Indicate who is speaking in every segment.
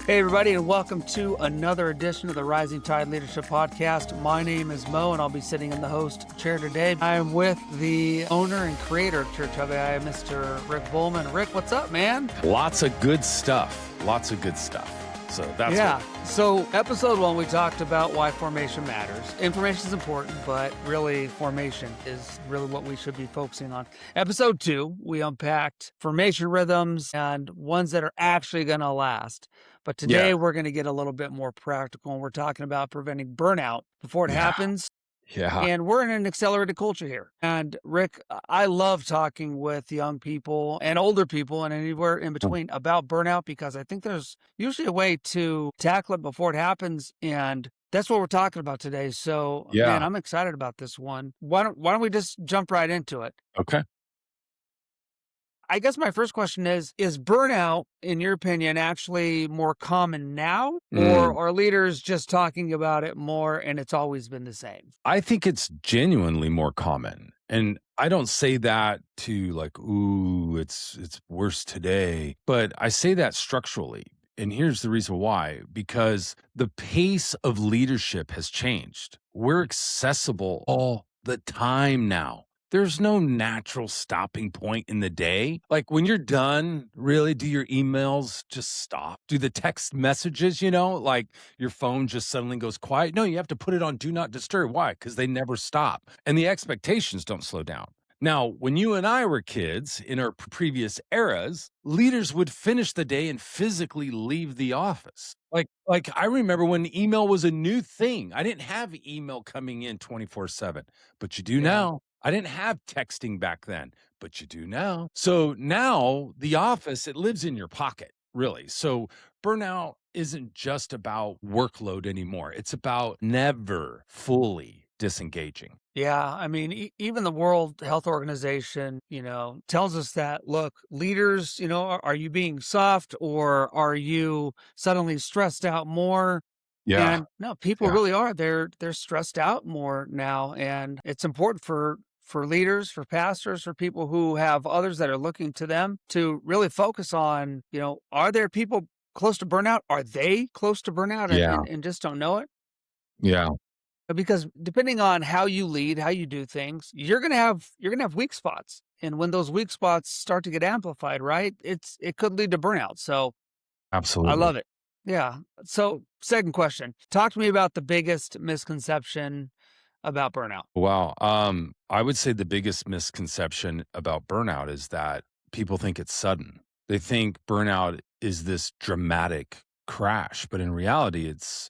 Speaker 1: Hey, everybody, and welcome to another edition of the Rising Tide Leadership Podcast. My name is Mo, and I'll be sitting in the host chair today. I am with the owner and creator of Church of AI, Mr. Rick Bulman. Rick, what's up, man?
Speaker 2: Lots of good stuff. Lots of good stuff. So that's
Speaker 1: So episode 1, we talked about why formation matters. Information is important, but really formation is really what we should be focusing on. Episode 2, we unpacked formation rhythms and ones that are actually going to last. But today we're going to get a little bit more practical, and we're talking about preventing burnout before it happens.
Speaker 2: Yeah.
Speaker 1: And we're in an accelerated culture here. And Rick, I love talking with young people and older people and anywhere in between about burnout, because I think there's usually a way to tackle it before it happens. And that's what we're talking about today. So, man, I'm excited about this one. Why don't we just jump right into it?
Speaker 2: Okay.
Speaker 1: I guess my first question is burnout, in your opinion, actually more common now, or are leaders just talking about it more and it's always been the same?
Speaker 2: I think it's genuinely more common. And I don't say that to like, ooh, it's worse today. But I say that structurally. And here's the reason why, because the pace of leadership has changed. We're accessible all the time now. There's no natural stopping point in the day. Like when you're done, really, do your emails just stop? Do the text messages, like your phone just suddenly goes quiet? No, you have to put it on do not disturb. Why? Because they never stop. And the expectations don't slow down. Now, when you and I were kids in our previous eras, leaders would finish the day and physically leave the office. Like I remember when email was a new thing. I didn't have email coming in 24/7, but you do now. I didn't have texting back then, but you do now. So now the office, it lives in your pocket, really. So burnout isn't just about workload anymore. It's about never fully disengaging.
Speaker 1: Yeah, I mean, even the World Health Organization, tells us that, look, leaders, are you being soft, or are you suddenly stressed out more?
Speaker 2: Yeah.
Speaker 1: And no, people really are. They're stressed out more now, and it's important for leaders, for pastors, for people who have others that are looking to them to really focus on, are there people close to burnout? Are they close to burnout and just don't know it?
Speaker 2: Yeah.
Speaker 1: Because depending on how you lead, how you do things, you're gonna have weak spots, and when those weak spots start to get amplified, right, it could lead to burnout. So I love
Speaker 2: Absolutely.
Speaker 1: it. Yeah. So second question: talk to me about the biggest misconception about burnout.
Speaker 2: Wow. I would say the biggest misconception about burnout is that people think it's sudden. They think burnout is this dramatic crash, but in reality, it's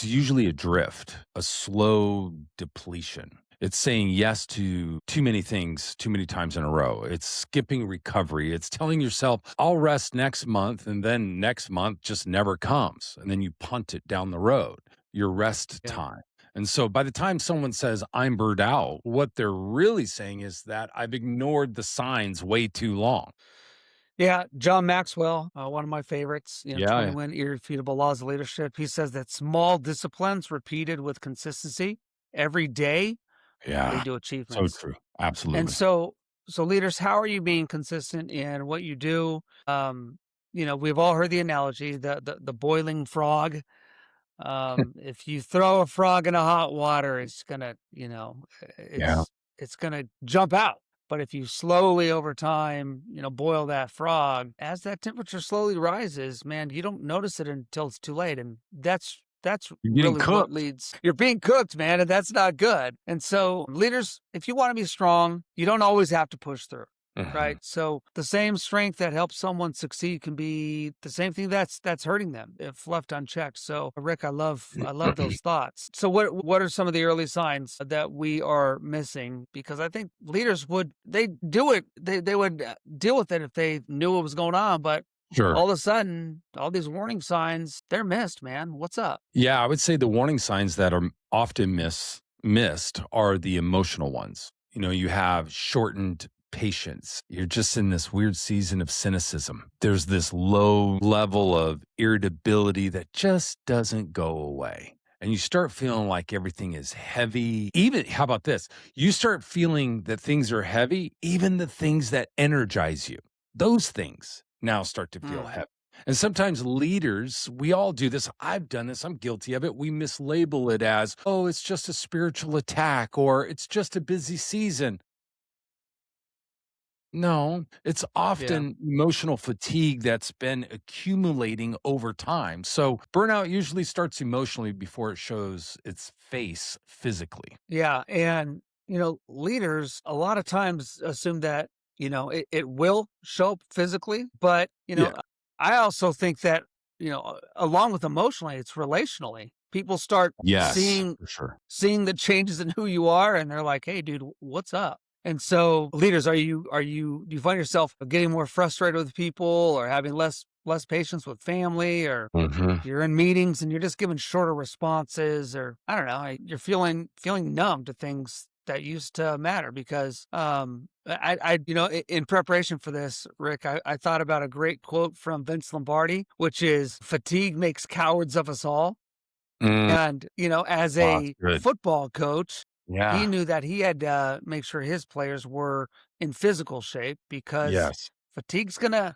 Speaker 2: usually a drift, a slow depletion. It's saying yes to too many things too many times in a row. It's skipping recovery. It's telling yourself, I'll rest next month, and then next month just never comes. And then you punt it down the road, your rest time. And so by the time someone says, I'm burned out, what they're really saying is that I've ignored the signs way too long.
Speaker 1: Yeah, John Maxwell, one of my favorites,
Speaker 2: Yeah.
Speaker 1: 21 Irrefutable Laws of Leadership. He says that small disciplines repeated with consistency every day
Speaker 2: Yeah.
Speaker 1: lead to
Speaker 2: So
Speaker 1: achievements.
Speaker 2: true.
Speaker 1: And
Speaker 2: Absolutely.
Speaker 1: so leaders, how are you being consistent in what you do? We've all heard the analogy, the boiling frog. If you throw a frog in a hot water, it's gonna,
Speaker 2: Yeah.
Speaker 1: it's gonna jump out. But if you slowly over time, boil that frog, as that temperature slowly rises, man, you don't notice it until it's too late. And that's
Speaker 2: You're getting
Speaker 1: really what
Speaker 2: cooked.
Speaker 1: leads. You're being cooked, man, and that's not good. And so leaders, if you want to be strong, you don't always have to push through.
Speaker 2: Mhm.
Speaker 1: Right. So the same strength that helps someone succeed can be the same thing that's hurting them if left unchecked. So Rick, I love those thoughts. So what are some of the early signs that we are missing? Because I think leaders would they would deal with it if they knew what was going on, but
Speaker 2: Sure.
Speaker 1: all of a sudden, all these warning signs, they're missed, man. What's up?
Speaker 2: Yeah, I would say the warning signs that are often missed are the emotional ones. You have shortened patience. You're just in this weird season of cynicism. There's this low level of irritability that just doesn't go away. And you start feeling like everything is heavy. Even, how about this? You start feeling that things are heavy, even the things that energize you. Those things now start to feel
Speaker 1: Mm.
Speaker 2: heavy. And sometimes leaders, we all do this. I've done this. I'm guilty of it. We mislabel it as, oh, it's just a spiritual attack or it's just a busy season. No, it's
Speaker 1: Yeah.
Speaker 2: often emotional fatigue that's been accumulating over time. So burnout usually starts emotionally before it shows its face physically.
Speaker 1: Yeah. And, leaders a lot of times assume that, it will show up physically. But,
Speaker 2: Yeah.
Speaker 1: I also think that, along with emotionally, it's relationally. People start
Speaker 2: Yes,
Speaker 1: seeing
Speaker 2: for sure.
Speaker 1: seeing the changes in who you are and they're like, "Hey dude, what's up?" And so leaders, do you find yourself getting more frustrated with people or having less patience with family, or
Speaker 2: Mhm.
Speaker 1: you're in meetings and you're just giving shorter responses, or I don't know, you're feeling numb to things that used to matter because in preparation for this, Rick, I thought about a great quote from Vince Lombardi, which is fatigue makes cowards of us all.
Speaker 2: Mm,
Speaker 1: And, as
Speaker 2: wow, that's
Speaker 1: a
Speaker 2: good.
Speaker 1: football coach, he
Speaker 2: Yeah.
Speaker 1: knew that he had to make sure his players were in physical shape because
Speaker 2: Yes.
Speaker 1: fatigue's gonna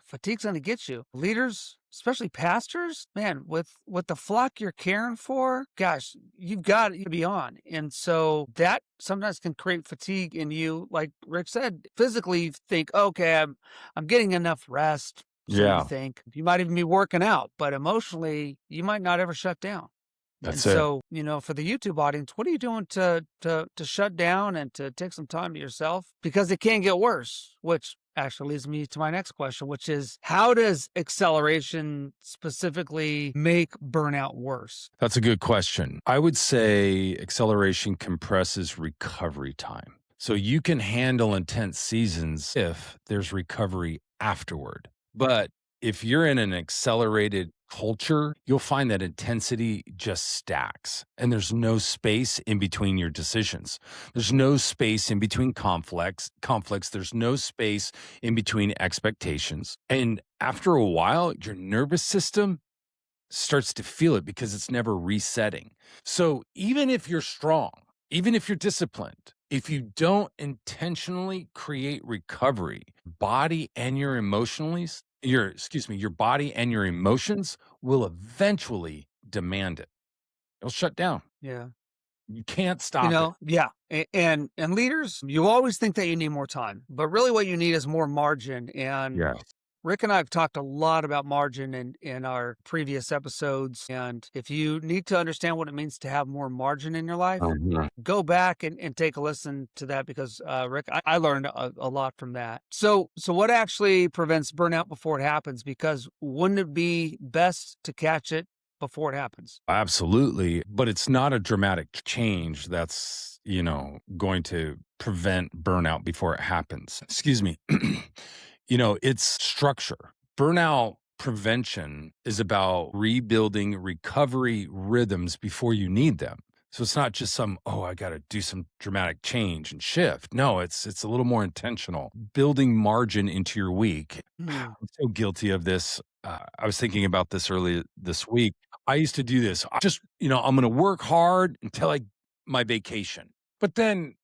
Speaker 1: get you. Leaders, especially pastors, man, with the flock you're caring for, gosh, you've got to be on. And so that sometimes can create fatigue in you. Like Rick said, physically you think, okay, I'm getting enough rest. So you
Speaker 2: Yeah,
Speaker 1: think you might even be working out, but emotionally you might not ever shut down. And
Speaker 2: that's it.
Speaker 1: so, for the YouTube audience, what are you doing to shut down and to take some time to yourself? Because it can get worse, which actually leads me to my next question, which is how does acceleration specifically make burnout worse?
Speaker 2: That's a good question. I would say acceleration compresses recovery time. So you can handle intense seasons if there's recovery afterward. But if you're in an accelerated culture, you'll find that intensity just stacks and there's no space in between your decisions. There's no space in between conflicts, there's no space in between expectations. And after a while, your nervous system starts to feel it because it's never resetting. So even if you're strong, even if you're disciplined, if you don't intentionally create recovery, body and your emotionally, your body and your emotions will eventually demand it. It'll shut down.
Speaker 1: Yeah.
Speaker 2: You can't stop it.
Speaker 1: Yeah. And leaders, you always think that you need more time, but really what you need is more margin. And
Speaker 2: Yes.
Speaker 1: Rick and I have talked a lot about margin in our previous episodes. And if you need to understand what it means to have more margin in your life,
Speaker 2: Mhm.
Speaker 1: go back and take a listen to that because, Rick, I learned a lot from that. So what actually prevents burnout before it happens? Because wouldn't it be best to catch it before it happens?
Speaker 2: Absolutely, but it's not a dramatic change that's, going to prevent burnout before it happens. Excuse me. It's structure. Burnout prevention is about rebuilding recovery rhythms before you need them. So it's not just oh, I got to do some dramatic change and shift. No, it's a little more intentional. Building margin into your week.
Speaker 1: Hmm.
Speaker 2: I'm so guilty of this. I was thinking about this earlier this week. I used to do this. I just, I'm going to work hard until my vacation. But then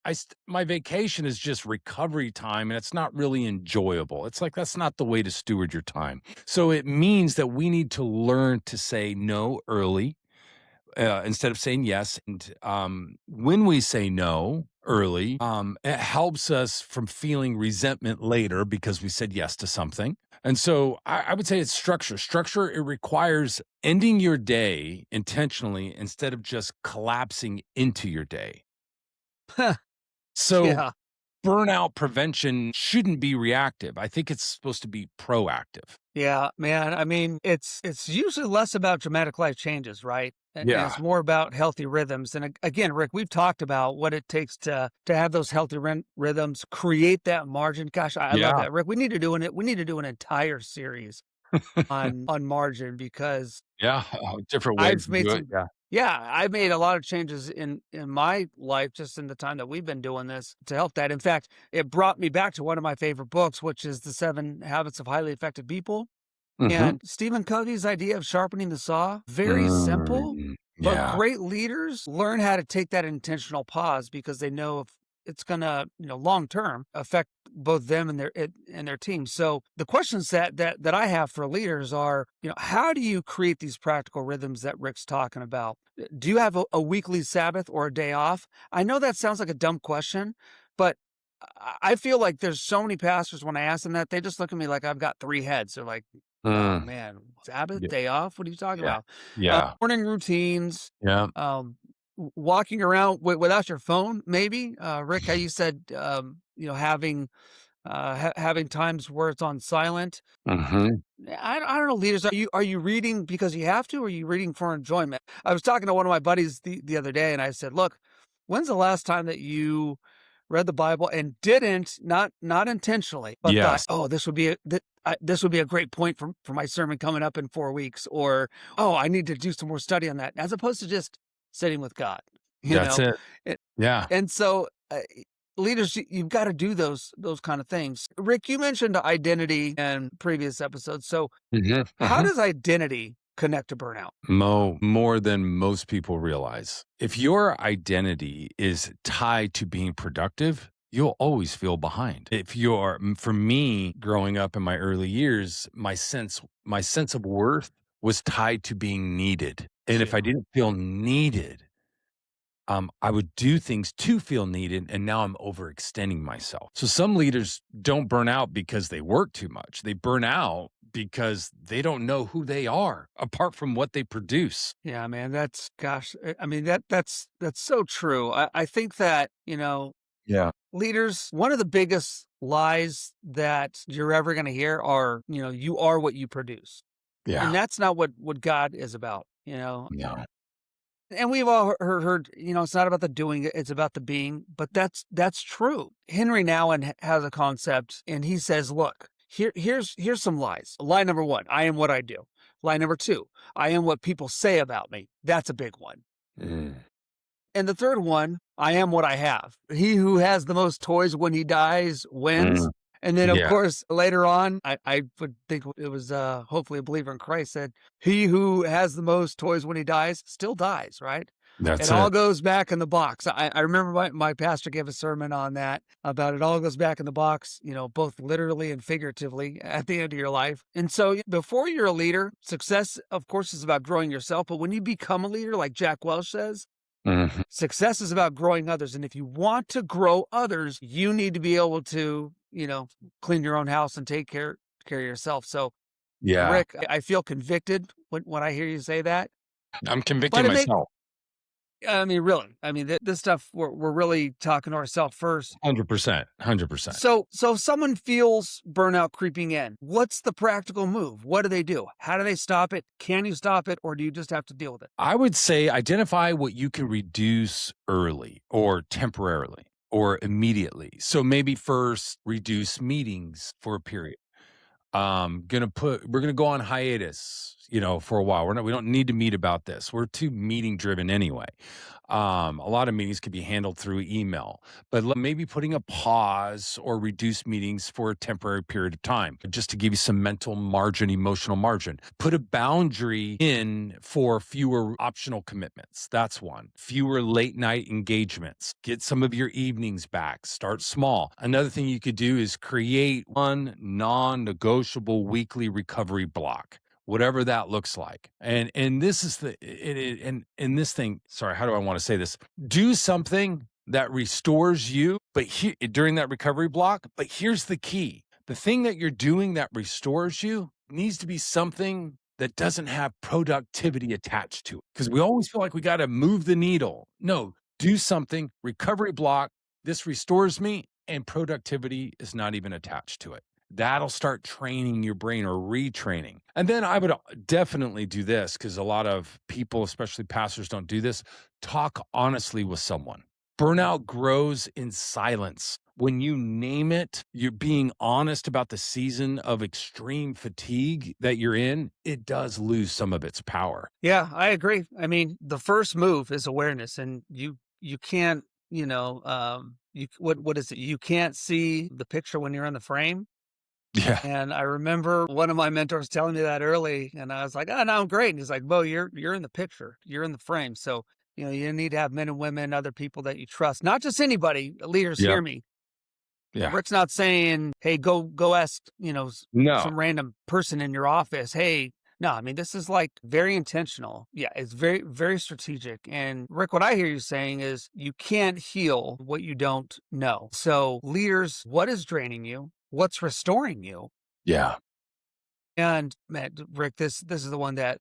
Speaker 2: my vacation is just recovery time and it's not really enjoyable. It's like that's not the way to steward your time. So it means that we need to learn to say no early instead of saying yes. And when we say no early, it helps us from feeling resentment later because we said yes to something. And so I would say it's structure. Structure, it requires ending your day intentionally instead of just collapsing into your day. So
Speaker 1: Yeah.
Speaker 2: burnout prevention shouldn't be reactive. I think it's supposed to be proactive.
Speaker 1: Yeah, man. I mean, it's usually less about dramatic life changes, right? And it's
Speaker 2: Yeah.
Speaker 1: more about healthy rhythms. And again, Rick, we've talked about what it takes to have those healthy rhythms, create that margin. Gosh, I love
Speaker 2: Yeah.
Speaker 1: that, Rick. We need to do an entire series on margin because
Speaker 2: Yeah. Different ways
Speaker 1: I've
Speaker 2: to
Speaker 1: made
Speaker 2: do it.
Speaker 1: some.
Speaker 2: Yeah.
Speaker 1: Yeah, I've made a lot of changes in my life just in the time that we've been doing this to help that. In fact, it brought me back to one of my favorite books, which is The 7 Habits of Highly Effective People.
Speaker 2: Hmm.
Speaker 1: And Stephen Covey's idea of sharpening the saw, very simple,
Speaker 2: Mm,
Speaker 1: but
Speaker 2: yeah.
Speaker 1: great leaders learn how to take that intentional pause because they know it's gonna, long term affect both them and their team. So the questions that I have for leaders are, how do you create these practical rhythms that Rick's talking about? Do you have a weekly Sabbath or a day off? I know that sounds like a dumb question, but I feel like there's so many pastors when I ask them that, they just look at me like I've got three heads. They're like, oh
Speaker 2: Mm,
Speaker 1: man, Sabbath,
Speaker 2: yeah,
Speaker 1: day off? What are you talking
Speaker 2: yeah,
Speaker 1: about?
Speaker 2: yeah,
Speaker 1: Morning routines,
Speaker 2: yeah.
Speaker 1: um, walking around without your phone, maybe. Rick, how you said, having having times where it's on silent.
Speaker 2: Mhm.
Speaker 1: I don't know, leaders. Are you reading because you have to, or are you reading for enjoyment? I was talking to one of my buddies the other day, and I said, "Look, when's the last time that you read the Bible and didn't not intentionally, but thought,
Speaker 2: Yes,
Speaker 1: oh, this would be a great point for my sermon coming up in 4 weeks, or oh, I need to do some more study on that, as opposed to just sitting with God, you
Speaker 2: that's
Speaker 1: know."
Speaker 2: it.
Speaker 1: And,
Speaker 2: Yeah.
Speaker 1: and so. Leaders, you've got to do those kind of things. Rick, you mentioned identity in previous episodes. So
Speaker 2: Mhm,
Speaker 1: how
Speaker 2: mhm.
Speaker 1: does identity connect to burnout?
Speaker 2: More than most people realize. If your identity is tied to being productive, you'll always feel behind. If you're For me, growing up in my early years, my sense of worth was tied to being needed. And if I
Speaker 1: Yeah.
Speaker 2: didn't feel needed, I would do things to feel needed, and now I'm overextending myself. So some leaders don't burn out because they work too much. They burn out because they don't know who they are apart from what they produce.
Speaker 1: Yeah, man, that's gosh, I mean that's so true. I think that,
Speaker 2: Yeah.
Speaker 1: leaders, one of the biggest lies that you're ever going to hear are, you are what you produce. And
Speaker 2: Yeah.
Speaker 1: that's not what God is about.
Speaker 2: Yeah.
Speaker 1: And we've all heard, it's not about the doing, it's about the being, but that's true. Henry Nouwen has a concept, and he says, look, here's some lies. Lie number one, I am what I do. Lie number two, I am what people say about me. That's a big one.
Speaker 2: Mm.
Speaker 1: And the third one, I am what I have. He who has the most toys when he dies wins.
Speaker 2: Mm.
Speaker 1: And then, of
Speaker 2: Yeah.
Speaker 1: course, later on, I would think it was hopefully a believer in Christ said, he who has the most toys when he dies still dies, right? It
Speaker 2: That's
Speaker 1: all
Speaker 2: it.
Speaker 1: goes back in the box. I remember my pastor gave a sermon on that, about it all goes back in the box, both literally and figuratively at the end of your life. And so before you're a leader, success, of course, is about growing yourself. But when you become a leader, like Jack Welch says,
Speaker 2: Mhm.
Speaker 1: success is about growing others. And if you want to grow others, you need to be able to, clean your own house and take care of yourself. So,
Speaker 2: Yeah.
Speaker 1: Rick, I feel convicted when I hear you say that.
Speaker 2: I'm convicting
Speaker 1: But
Speaker 2: myself.
Speaker 1: I mean, really, I mean, this stuff, we're really talking to ourselves first.
Speaker 2: 100%. 100%.
Speaker 1: So if someone feels burnout creeping in, what's the practical move? What do they do? How do they stop it? Can you stop it, or do you just have to deal with it?
Speaker 2: I would say identify what you can reduce early or temporarily or immediately. So maybe first reduce meetings for a period. We're gonna go on hiatus, for a while. We don't need to meet about this. We're too meeting driven anyway. A lot of meetings could be handled through email, but maybe putting a pause or reduce meetings for a temporary period of time, just to give you some mental margin, emotional margin. Put a boundary in for fewer optional commitments. That's one. Fewer late night engagements. Get some of your evenings back. Start small. Another thing you could do is create one non-negotiable weekly recovery block, whatever that looks like. And this is and this thing, sorry, how do I want to say this? Do something that restores you, but during that recovery block, but here's the key. The thing that you're doing that restores you needs to be something that doesn't have productivity attached to it. Because we always feel like we got to move the needle. No, do something, recovery block. This restores me, and productivity is not even attached to it. That'll start training your brain or retraining. And then I would definitely do this, because a lot of people, especially pastors, don't do this. Talk honestly with someone. Burnout grows in silence. When you name it, you're being honest about the season of extreme fatigue that you're in, it does lose some of its power.
Speaker 1: Yeah, I agree. I mean, the first move is awareness, and you can't, what is it? You can't see the picture when you're in the frame.
Speaker 2: Yeah.
Speaker 1: And I remember one of my mentors telling me that early, and I was like, "Oh, no, I'm great." And he's like, "Bo, you're in the picture, you're in the frame." So You need to have men and women, other people that you trust, not just anybody. Leaders,
Speaker 2: Yep.
Speaker 1: hear me.
Speaker 2: Yeah.
Speaker 1: Rick's not saying, "Hey, go ask,
Speaker 2: No.
Speaker 1: some random person in your office, hey." No, I mean, this is like very intentional. Yeah, it's very, very strategic. And Rick, what I hear you saying is you can't heal what you don't know. So leaders, what is draining you? What's restoring you?
Speaker 2: Yeah.
Speaker 1: And man, Rick, this is the one that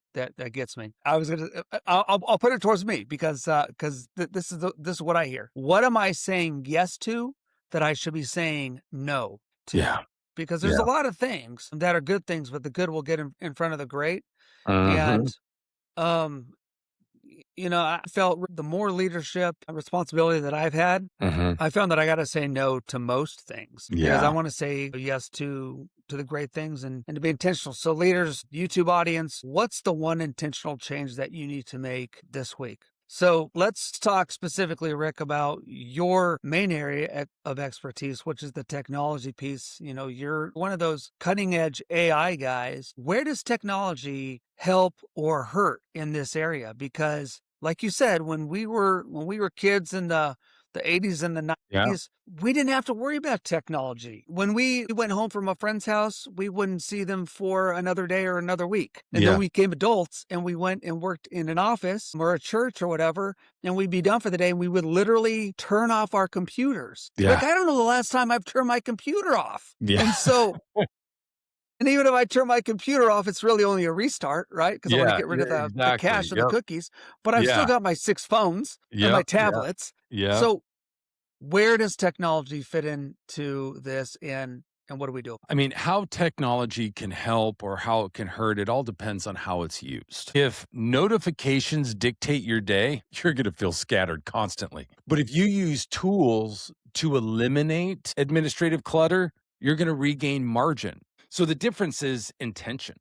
Speaker 1: gets me. I was gonna, I'll put it towards me because this is what I hear. What am I saying yes to that I should be saying no to?
Speaker 2: Yeah.
Speaker 1: Because there's a
Speaker 2: Yeah.
Speaker 1: lot of things that are good things, but the good will get in front of the great.
Speaker 2: Mhm.
Speaker 1: And um, I felt the more leadership and responsibility that I've had,
Speaker 2: Mhm.
Speaker 1: I found that I got to say no to most things because I
Speaker 2: Yeah.
Speaker 1: want to say yes to the great things and to be intentional. So leaders, YouTube audience, what's the one intentional change that you need to make this week? So let's talk specifically, Rick, about your main area of expertise, which is the technology piece. You're one of those cutting edge AI guys. Where does technology help or hurt in this area? Because like you said, when we were kids in the 80s and the
Speaker 2: Yeah.
Speaker 1: 90s, we didn't have to worry about technology. When we went home from a friend's house, we wouldn't see them for another day or another week. And then
Speaker 2: Yeah.
Speaker 1: we became adults and we went and worked in an office or a church or whatever, and we'd be done for the day and we would literally turn off our computers. Rick,
Speaker 2: Yeah.
Speaker 1: I don't know the last time I've turned my computer off.
Speaker 2: Yeah.
Speaker 1: And even if I turn my computer off, it's really only a restart, right? Because I want to
Speaker 2: Yeah.
Speaker 1: get rid
Speaker 2: Yeah.
Speaker 1: of the
Speaker 2: Exactly.
Speaker 1: cache of the
Speaker 2: Yep.
Speaker 1: cookies. But I've still
Speaker 2: Yeah.
Speaker 1: got my 6 phones and my
Speaker 2: Yep. Yeah.
Speaker 1: tablets.
Speaker 2: Yep.
Speaker 1: So where does technology fit into this, and what do we do?
Speaker 2: I mean, how technology can help or how it can hurt, it all depends on how it's used. If notifications dictate your day, you're going to feel scattered constantly. But if you use tools to eliminate administrative clutter, you're going to regain margin. So the difference is intention.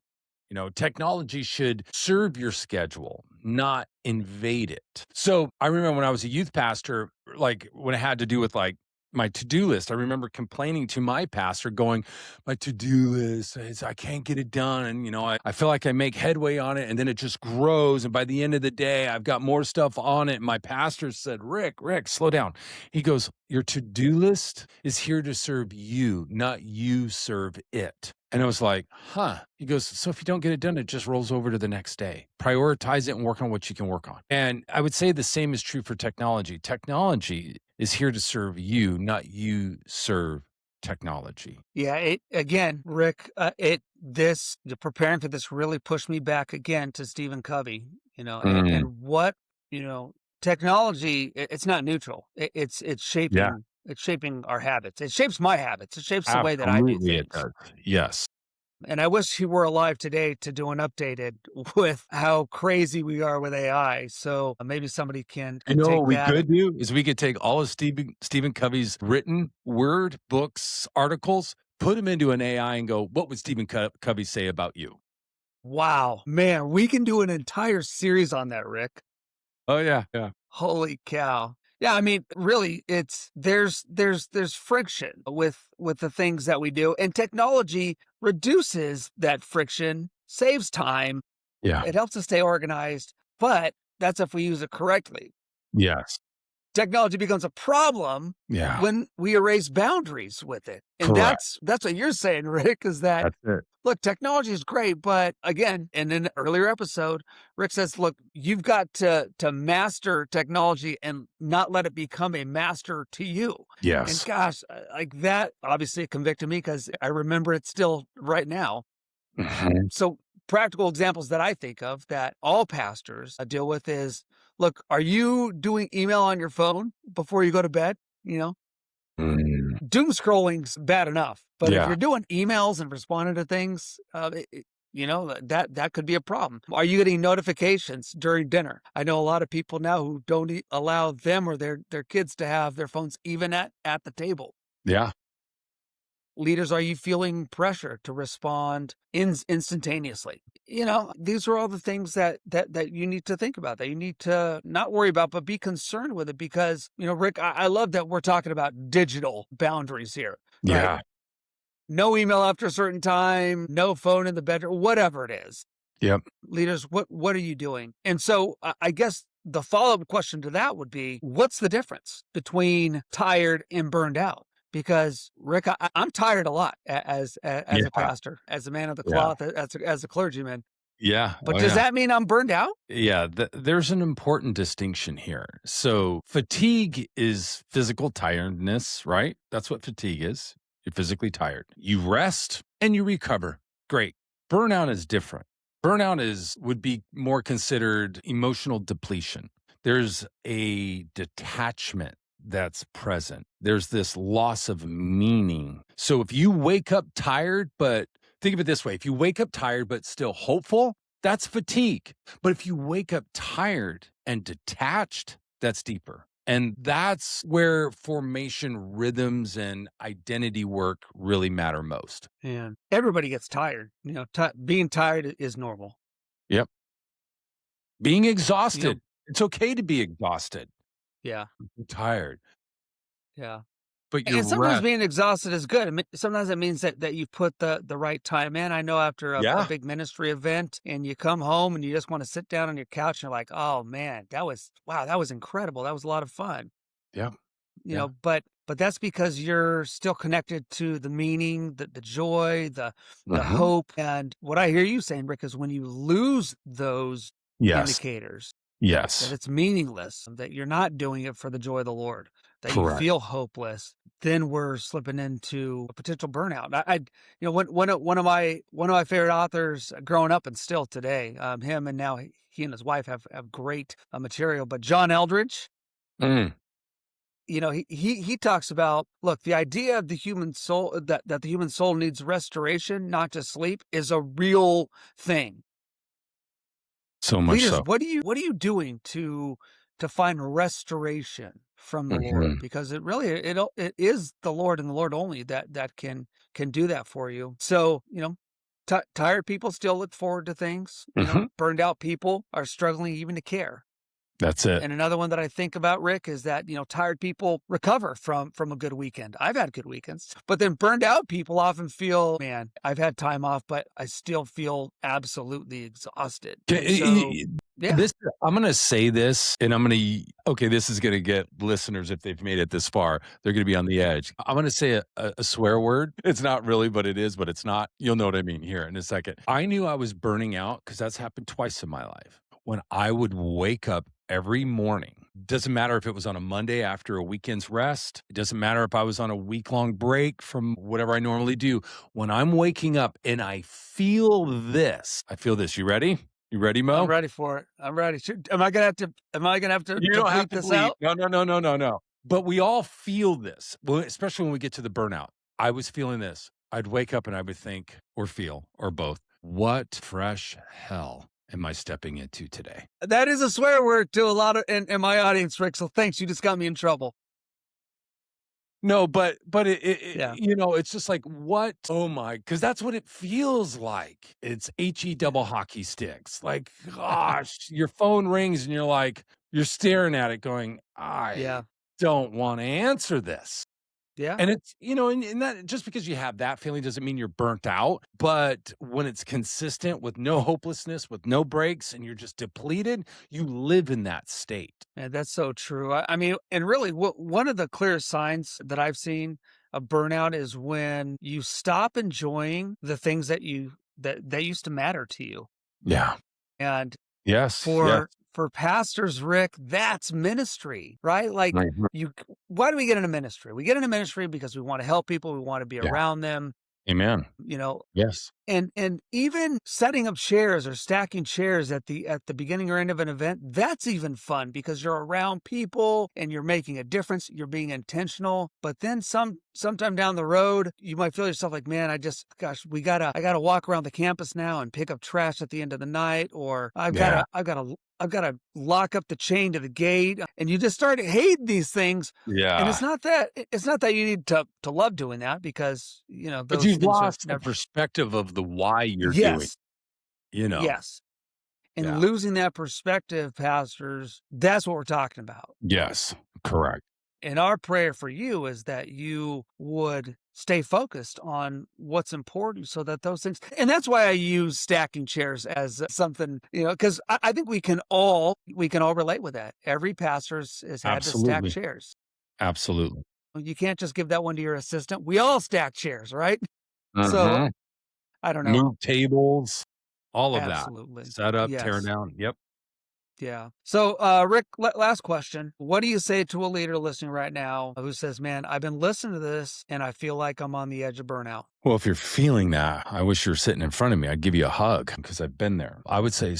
Speaker 2: Technology should serve your schedule, not invade it. So I remember when I was a youth pastor, like when it had to do with like my to-do list, I remember complaining to my pastor going, my to-do list, I can't get it done. And, I feel like I make headway on it and then it just grows. And by the end of the day, I've got more stuff on it. And my pastor said, Rick, slow down. He goes, your to-do list is here to serve you, not you serve it. And I was like, huh. He goes, so if you don't get it done, it just rolls over to the next day. Prioritize it and work on what you can work on. And I would say the same is true for technology. Technology is here to serve you, not you serve technology.
Speaker 1: Yeah, it again, Rick. Preparing for this really pushed me back again to Stephen Covey.
Speaker 2: Mm,
Speaker 1: And what you know, technology. It's not neutral. It's
Speaker 2: yeah,
Speaker 1: shaping our habits. It shapes my habits. It shapes the way that I do
Speaker 2: absolutely it
Speaker 1: things.
Speaker 2: does. Yes.
Speaker 1: And I wish he were alive today to do an updated with how crazy we are with AI. So maybe somebody can
Speaker 2: You
Speaker 1: could
Speaker 2: know
Speaker 1: take
Speaker 2: what we
Speaker 1: that.
Speaker 2: could do is we could take all of Stephen Covey's written word, books, articles, put them into an AI and go, what would Stephen Covey say about you?
Speaker 1: Wow, man, we can do an entire series on that, Rick.
Speaker 2: Oh yeah, yeah.
Speaker 1: Holy cow. Yeah, I mean, really, there's friction with the things that we do, and technology reduces that friction, saves time,
Speaker 2: Yeah.
Speaker 1: it helps us stay organized, but that's if we use it correctly.
Speaker 2: Yes.
Speaker 1: Technology becomes a problem
Speaker 2: Yeah.
Speaker 1: when we erase boundaries with it. And
Speaker 2: Correct.
Speaker 1: that's what you're saying, Rick, is that
Speaker 2: That's it.
Speaker 1: look, technology is great, but again, in an earlier episode, Rick says, look, you've got to master technology and not let it become a master to you. And
Speaker 2: Yes.
Speaker 1: gosh, like that obviously convicted me because I remember it still right now.
Speaker 2: Mhm.
Speaker 1: So practical examples that I think of that all pastors deal with is, look, are you doing email on your phone before you go to bed? You know,
Speaker 2: Mm.
Speaker 1: doom scrolling's bad enough, but if
Speaker 2: Yeah.
Speaker 1: you're doing emails and responding to things, that could be a problem. Are you getting notifications during dinner? I know a lot of people now who don't allow them or their kids to have their phones even at the table.
Speaker 2: Yeah.
Speaker 1: Leaders, are you feeling pressure to respond instantaneously? These are all the things that you need to think about, that you need to not worry about, but be concerned with it because, Rick, I love that we're talking about digital boundaries here, right?
Speaker 2: Yeah.
Speaker 1: No email after a certain time, no phone in the bedroom, whatever it is.
Speaker 2: Yep.
Speaker 1: Leaders, what are you doing? And so I guess the follow-up question to that would be, what's the difference between tired and burned out? Because Rick, I'm tired a lot as a
Speaker 2: Yeah.
Speaker 1: pastor, as a man of the
Speaker 2: Yeah.
Speaker 1: cloth, as a clergyman.
Speaker 2: Yeah.
Speaker 1: But
Speaker 2: Oh,
Speaker 1: does
Speaker 2: yeah.
Speaker 1: that mean I'm burned out?
Speaker 2: Yeah, there's an important distinction here. So, fatigue is physical tiredness, right? That's what fatigue is. You're physically tired. You rest and you recover. Great. Burnout is different. Burnout is would be more considered emotional depletion. There's a detachment that's present. There's this loss of meaning. So if you wake up tired, but think of it this way, if you wake up tired but still hopeful, that's fatigue. But if you wake up tired and detached, that's deeper. And that's where formation rhythms and identity work really matter most.
Speaker 1: And everybody gets tired. Being tired is normal.
Speaker 2: Yep. Being
Speaker 1: You know,
Speaker 2: exhausted. It's okay to be exhausted.
Speaker 1: yeah,
Speaker 2: You're tired,
Speaker 1: yeah.
Speaker 2: but your
Speaker 1: And sometimes
Speaker 2: rest.
Speaker 1: being exhausted is good. Sometimes it means that you put the right time in. I know after a
Speaker 2: Yeah.
Speaker 1: big ministry event and you come home and you just want to sit down on your couch and you're like, oh man, that was incredible. That was a lot of fun.
Speaker 2: Yeah. Yeah.
Speaker 1: But that's because you're still connected to the meaning, the joy, the
Speaker 2: Mhm.
Speaker 1: hope. And what I hear you saying, Rick, is when you lose those
Speaker 2: Yes.
Speaker 1: indicators that
Speaker 2: Yes.
Speaker 1: it's meaningless, that you're not doing it for the joy of the Lord, that you
Speaker 2: Correct.
Speaker 1: feel hopeless, then we're slipping into a potential burnout. One of my favorite authors growing up and still today, him and now he and his wife have great material. But John Eldridge,
Speaker 2: Mm.
Speaker 1: he talks about, look, the idea of the human soul, that the human soul needs restoration, not just sleep, is a real thing.
Speaker 2: So much
Speaker 1: Leaders,
Speaker 2: so.
Speaker 1: what are you doing to find restoration from the Lord?
Speaker 2: Mhm.
Speaker 1: Because it is the Lord and the Lord only that can do that for you. So, tired people still look forward to things.
Speaker 2: Mhm.
Speaker 1: Burned out people are struggling even to care.
Speaker 2: That's it.
Speaker 1: And another one that I think about, Rick, is that, tired people recover from a good weekend. I've had good weekends, but then burned out people often feel, man, I've had time off, but I still feel absolutely exhausted. And so, yeah,
Speaker 2: This I'm gonna say this, and I'm gonna okay, this is gonna get listeners, if they've made it this far, they're gonna be on the edge. I'm gonna say a swear word. It's not really, but it is, but it's not. You'll know what I mean here in a second. I knew I was burning out because that's happened twice in my life. When I would wake up every morning, doesn't matter if it was on a Monday after a weekend's rest, it doesn't matter if I was on a week-long break from whatever I normally do. When I'm waking up and I feel this. You ready? You ready,
Speaker 1: I'm
Speaker 2: Mo?
Speaker 1: ready for it. I'm ready. Am I gonna have to
Speaker 2: You don't have
Speaker 1: bleep
Speaker 2: to
Speaker 1: this
Speaker 2: bleep.
Speaker 1: out?
Speaker 2: No, no, no, no, no, no. But we all feel this, well, especially when we get to the burnout. I was feeling this. I'd wake up and I would think, or feel, or both, what fresh hell am I stepping into today?
Speaker 1: That is a swear word to a lot of in my audience, Rick. So thanks. You just got me in trouble.
Speaker 2: No, but it
Speaker 1: Yeah.
Speaker 2: it's just like, what? Oh my, because that's what it feels like. It's HE
Speaker 1: Yeah.
Speaker 2: double hockey sticks. Like, gosh, your phone rings and you're staring at it going, I
Speaker 1: Yeah.
Speaker 2: don't want to answer this.
Speaker 1: Yeah.
Speaker 2: And it's, and that just because you have that feeling doesn't mean you're burnt out. But when it's consistent with no hopelessness, with no breaks, and you're just depleted, you live in that state.
Speaker 1: And that's so true. I mean, and really, one of the clearest signs that I've seen of burnout is when you stop enjoying the things that used to matter to you.
Speaker 2: Yeah.
Speaker 1: And
Speaker 2: Yes. Yes.
Speaker 1: for pastors, Rick, that's ministry, right? Like
Speaker 2: Mhm.
Speaker 1: why do we get into ministry? We get into ministry because we want to help people, we want to be
Speaker 2: Yeah.
Speaker 1: around them,
Speaker 2: Amen.
Speaker 1: you know,
Speaker 2: Yes.
Speaker 1: and even setting up chairs or stacking chairs at the beginning or end of an event, that's even fun because you're around people and you're making a difference, you're being intentional. But then sometime down the road, you might feel yourself like, man, I gotta walk around the campus now and pick up trash at the end of the night, or
Speaker 2: Yeah.
Speaker 1: I've got to lock up the chain to the gate, and you just start hating these things. And
Speaker 2: Yeah.
Speaker 1: it's not that you need to love doing that because
Speaker 2: But
Speaker 1: those
Speaker 2: you've
Speaker 1: things are
Speaker 2: lost the
Speaker 1: never.
Speaker 2: perspective of the why you're doing,
Speaker 1: Yes,
Speaker 2: you know?
Speaker 1: yes, and
Speaker 2: Yeah.
Speaker 1: losing that perspective, pastors, that's what we're talking about.
Speaker 2: Yes. Correct.
Speaker 1: And our prayer for you is that you would stay focused on what's important so that those things, and that's why I use stacking chairs as something, because I think we can all relate with that. Every pastor has had to stack
Speaker 2: Absolutely.
Speaker 1: chairs.
Speaker 2: Absolutely.
Speaker 1: You can't just give that one to your assistant. We all stack chairs, right? So
Speaker 2: Mhm.
Speaker 1: I don't know.
Speaker 2: Move tables, all of that.
Speaker 1: Absolutely.
Speaker 2: Set up, tear
Speaker 1: Yes.
Speaker 2: down. Yep.
Speaker 1: Yeah. So, Rick, last question. What do you say to a leader listening right now who says, man, I've been listening to this and I feel like I'm on the edge of burnout?
Speaker 2: Well, if you're feeling that, I wish you were sitting in front of me. I'd give you a hug because I've been there. I would say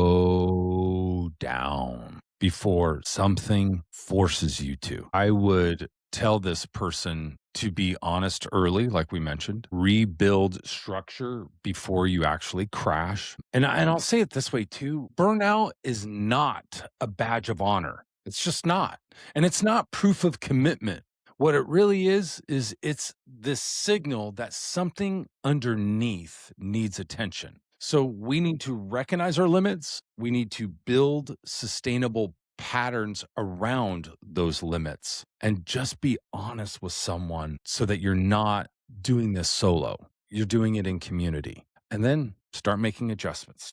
Speaker 2: slow down before something forces you to. I would tell this person to be honest early, like we mentioned, rebuild structure before you actually crash. And I'll say it this way too, burnout is not a badge of honor. It's just not. And it's not proof of commitment. What it really is it's this signal that something underneath needs attention. So we need to recognize our limits. We need to build sustainable patterns around those limits and just be honest with someone so that you're not doing this solo. You're doing it in community. And then start making adjustments,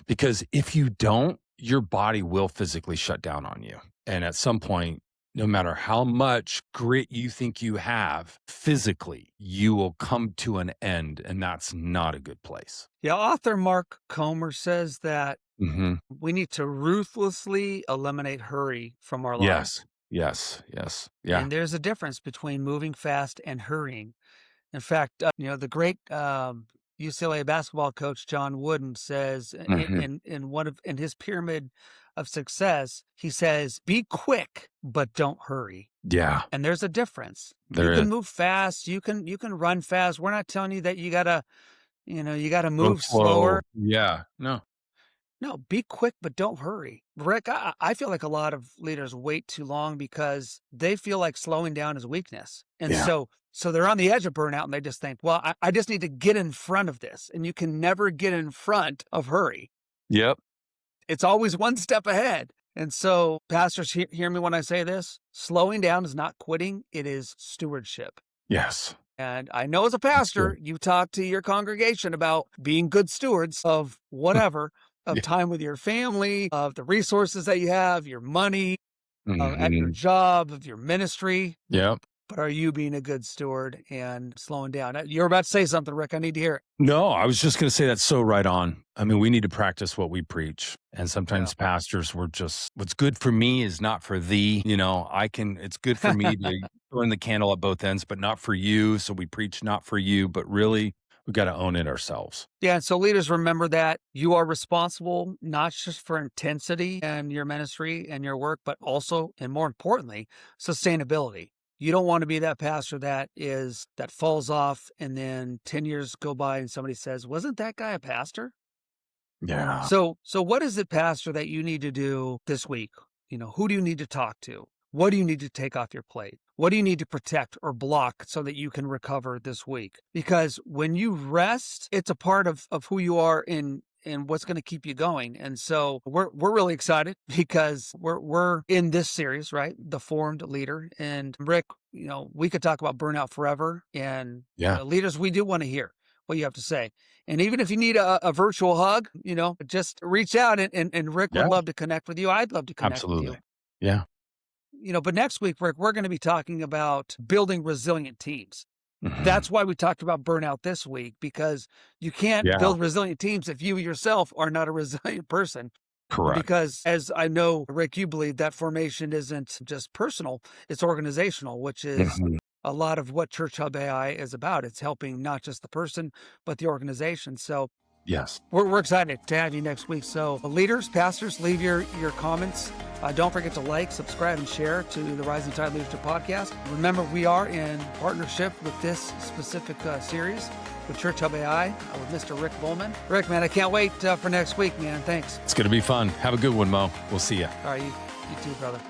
Speaker 2: Because if you don't, your body will physically shut down on you. And at some point, no matter how much grit you think you have physically, you will come to an end, and that's not a good place.
Speaker 1: Yeah. Author Mark Comer says that
Speaker 2: Hmm.
Speaker 1: we need to ruthlessly eliminate hurry from our lives.
Speaker 2: Yes. Yeah.
Speaker 1: And there's a difference between moving fast and hurrying. In fact, the great UCLA basketball coach John Wooden says
Speaker 2: Hmm.
Speaker 1: in his pyramid of success, he says, "Be quick, but don't hurry."
Speaker 2: Yeah,
Speaker 1: And there's a difference. You
Speaker 2: there is.
Speaker 1: can move fast. You can run fast. We're not telling you that you gotta
Speaker 2: Go
Speaker 1: move
Speaker 2: slow.
Speaker 1: slower.
Speaker 2: Yeah. No.
Speaker 1: No, be quick, but don't hurry. Rick, I feel like a lot of leaders wait too long because they feel like slowing down is weakness. And
Speaker 2: Yeah.
Speaker 1: so they're on the edge of burnout and they just think, well, I just need to get in front of this. And you can never get in front of hurry.
Speaker 2: Yep.
Speaker 1: It's always one step ahead. And so, pastors, hear me when I say this. Slowing down is not quitting, it is stewardship.
Speaker 2: Yes.
Speaker 1: And I know as a
Speaker 2: That's good.
Speaker 1: pastor, you talk to your congregation about being good stewards of whatever, of
Speaker 2: Yeah.
Speaker 1: time with your family, of the resources that you have, your money, at your
Speaker 2: Hmm.
Speaker 1: job, of your ministry.
Speaker 2: Yep.
Speaker 1: But are you being a good steward and slowing down? You're about to say something, Rick. I need to hear it.
Speaker 2: No, I was just going to say that's so right on. I mean, we need to practice what we preach. And
Speaker 1: Yeah.
Speaker 2: sometimes pastors were just, what's good for me is not for thee. It's good for me to burn the candle at both ends, but not for you. So we preach not for you, but really we got to own it ourselves.
Speaker 1: Yeah. So leaders, remember that you are responsible not just for intensity and your ministry and your work, but also, and more importantly, sustainability. You don't want to be that pastor that falls off and then 10 years go by and somebody says, wasn't that guy a pastor?
Speaker 2: Yeah.
Speaker 1: So what is it, pastor, that you need to do this week? Who do you need to talk to? What do you need to take off your plate? What do you need to protect or block so that you can recover this week? Because when you rest, it's a part of who you are in and what's going to keep you going. And so we're really excited because we're in this series, right? The Formed Leader. And Rick, we could talk about burnout forever. And
Speaker 2: Yeah.
Speaker 1: leaders, we do want to hear what you have to say. And even if you need a virtual hug, just reach out and Rick would
Speaker 2: Yeah.
Speaker 1: love to connect with you. I'd love to connect with
Speaker 2: Absolutely.
Speaker 1: you.
Speaker 2: Yeah.
Speaker 1: But next week, Rick, we're going to be talking about building resilient teams.
Speaker 2: Mhm.
Speaker 1: That's why we talked about burnout this week, because you can't
Speaker 2: Yeah.
Speaker 1: build resilient teams if you yourself are not a resilient person.
Speaker 2: Correct.
Speaker 1: Because as I know, Rick, you believe that formation isn't just personal, it's organizational, which is
Speaker 2: Mhm.
Speaker 1: a lot of what Church Hub AI is about. It's helping not just the person, but the organization. So
Speaker 2: Yes.
Speaker 1: we're excited to have you next week. So leaders, pastors, leave your comments. Don't forget to like, subscribe, and share to the Rising Tide Leadership Podcast. Remember, we are in partnership with this specific series with Church Hub AI with Mr. Rick Bulman. Rick, man, I can't wait for next week, man. Thanks.
Speaker 2: It's going to be fun. Have a good one, Mo. We'll see you.
Speaker 1: All right, you too, brother.